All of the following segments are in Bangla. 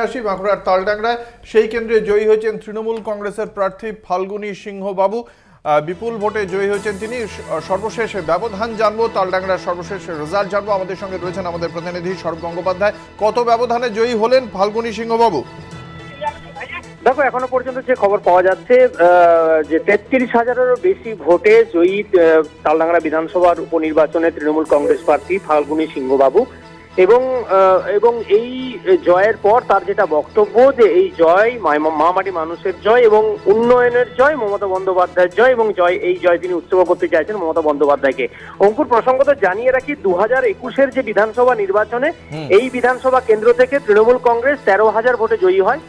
আসি বাঁকুড়ার তালডাংরায় সেই কেন্দ্রে জয়ী হয়েছেন তৃণমূল কংগ্রেসের প্রার্থী ফাল্গুনী সিংহ বাবু। বিপুল ভোটে জয়ী হয়েছেন তিনি। সর্বশেষ ব্যবধান জানবো, তালডাংরার সর্বশেষ রেজাল্ট জানবো। আমাদের সঙ্গে রয়েছেন আমাদের প্রতিনিধি সৌরভ গঙ্গোপাধ্যায়। কত ব্যবধানে জয়ী হলেন ফাল্গুনী সিংহ বাবু? দেখো, এখনো পর্যন্ত যে খবর পাওয়া যাচ্ছে যে 33,000-এরও বেশি ভোটে জয়ী তালডাংরা বিধানসভার উপনির্বাচনে তৃণমূল কংগ্রেস প্রার্থী ফাল্গুনী সিংহ বাবু। এবং এই জয়ের পর তার যেটা বক্তব্য যে এই জয় মামাটি মানুষের জয় এবং উন্নয়নের জয়, মমতা বন্দ্যোপাধ্যায়ের জয়, এবং এই জয় তিনি উৎসর্গ করতে চাইছেন মমতা বন্দ্যোপাধ্যায়কে। অঙ্কুর, প্রসঙ্গত জানিয়ে রাখি, 2021-এর যে বিধানসভা নির্বাচনে এই বিধানসভা কেন্দ্র থেকে তৃণমূল কংগ্রেস 13,000 ভোটে জয়ী হয়।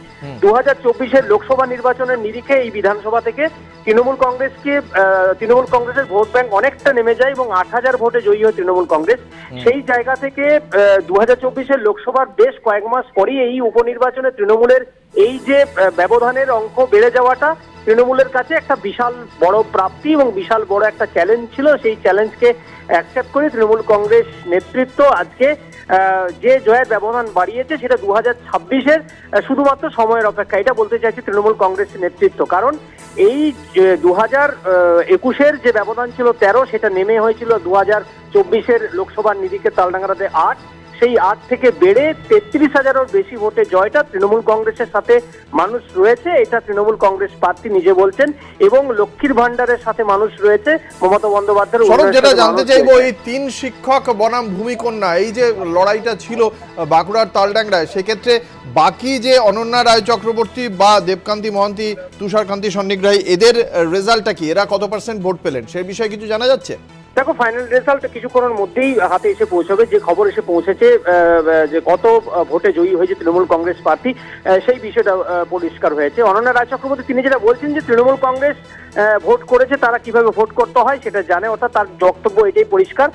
2024-এর লোকসভা নির্বাচনের নিরিখে এই বিধানসভা থেকে তৃণমূল কংগ্রেসের ভোট ব্যাংক অনেকটা নেমে যায় এবং 8,000 ভোটে জয়ী হয় তৃণমূল কংগ্রেস। সেই জায়গা থেকে 2024-এর লোকসভার বেশ কয়েক মাস পরই এই উপনির্বাচনে তৃণমূলের এই যে ব্যবধানের অঙ্ক বেড়ে যাওয়াটা তৃণমূলের কাছে একটা বিশাল বড় প্রাপ্তি এবং বিশাল বড় একটা চ্যালেঞ্জ ছিল। সেই চ্যালেঞ্জকে অ্যাকসেপ্ট করে তৃণমূল কংগ্রেস নেতৃত্ব আজকে যে জয়ের ব্যবধান বাড়িয়েছে সেটা 2026-এর শুধুমাত্র সময়ের অপেক্ষা, এটা বলতে চাইছে তৃণমূল কংগ্রেস নেতৃত্ব। কারণ এই 2021-এর যে ব্যবধান ছিল 13, সেটা নেমে হয়েছিল 2024-এর লোকসভার নিরিখে তালডাংরাতে 8। সেই 8 থেকে বেড়ে 33,000-এর বেশি ভোটে জয়টা তৃণমূল কংগ্রেসের সাথে মানুষ রয়েছে, এটা তৃণমূল কংগ্রেস প্রার্থী নিজে বলছেন। এবং লক্ষ্মীর ভান্ডারের সাথে মানুষ রয়েছে, মমতা বন্দ্যোপাধ্যায়ের। যেটা জানতে চাইবো, এই 3 শিক্ষক বনাম ভূমিকন্যা, এই যে লড়াইটা ছিল বাঁকুড়ার তালডাংরায়, সেক্ষেত্রে বাকি যে অনন্যা রায় চক্রবর্তী বা দেবকান্তি মহান্তি, তুষারকান্তি সন্নিগ্রাহী, এদের রেজাল্টটা কি? এরা কত পার্সেন্ট ভোট পেলেন, সেই বিষয়ে কিছু জানা যাচ্ছে? দেখো, ফাইনাল রেজাল্ট কিছুক্ষণের মধ্যেই হাতে এসে পৌঁছবে। যে খবর এসে পৌঁছেছে যে কত ভোটে জয়ী হয়েছে তৃণমূল কংগ্রেস প্রার্থী, সেই বিষয়টা পরিষ্কার হয়েছে। অনন্যা রায় চক্রবর্তী তিনি যেটা বলছেন যে তৃণমূল কংগ্রেস ভোট করেছে, তারা কিভাবে ভোট করতে হয় সেটা জানে, অর্থাৎ তার বক্তব্য এটাই পরিষ্কার।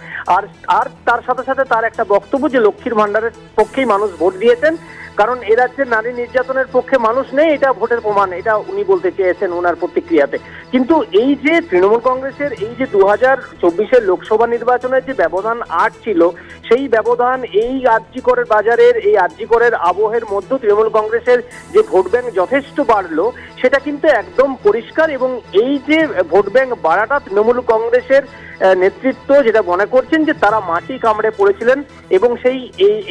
আর তার সাথে সাথে তার একটা বক্তব্য যে লক্ষ্মীর ভান্ডারের পক্ষেই মানুষ ভোট দিয়েছেন, কারণ এ রাজ্যের নারী নির্যাতনের পক্ষে মানুষ নেই, এটা ভোটের প্রমাণ, এটা উনি বলতে চেয়েছেন ওনার প্রতিক্রিয়াতে। কিন্তু এই যে তৃণমূল কংগ্রেসের এই যে 2024-এর লোকসভা নির্বাচনের যে ব্যবধান 8 ছিল, সেই ব্যবধান এই আরজিকরের বাজারের, এই আরজিকরের আবহের মধ্যে তৃণমূল কংগ্রেসের যে ভোট ব্যাংক যথেষ্ট বাড়লো, সেটা কিন্তু একদম পরিষ্কার। এবং এই যে ভোট ব্যাংক বাড়াটা তৃণমূল কংগ্রেসের নেতৃত্ব যেটা মনে করছেন যে তারা মাটি কামড়ে পড়েছিলেন এবং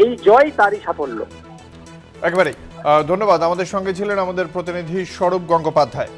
এই জয় তারই সাফল্য। একেবারে ধন্যবাদ। আমাদের সঙ্গে ছিলেন আমাদের প্রতিনিধি সৌরভ গঙ্গোপাধ্যায়।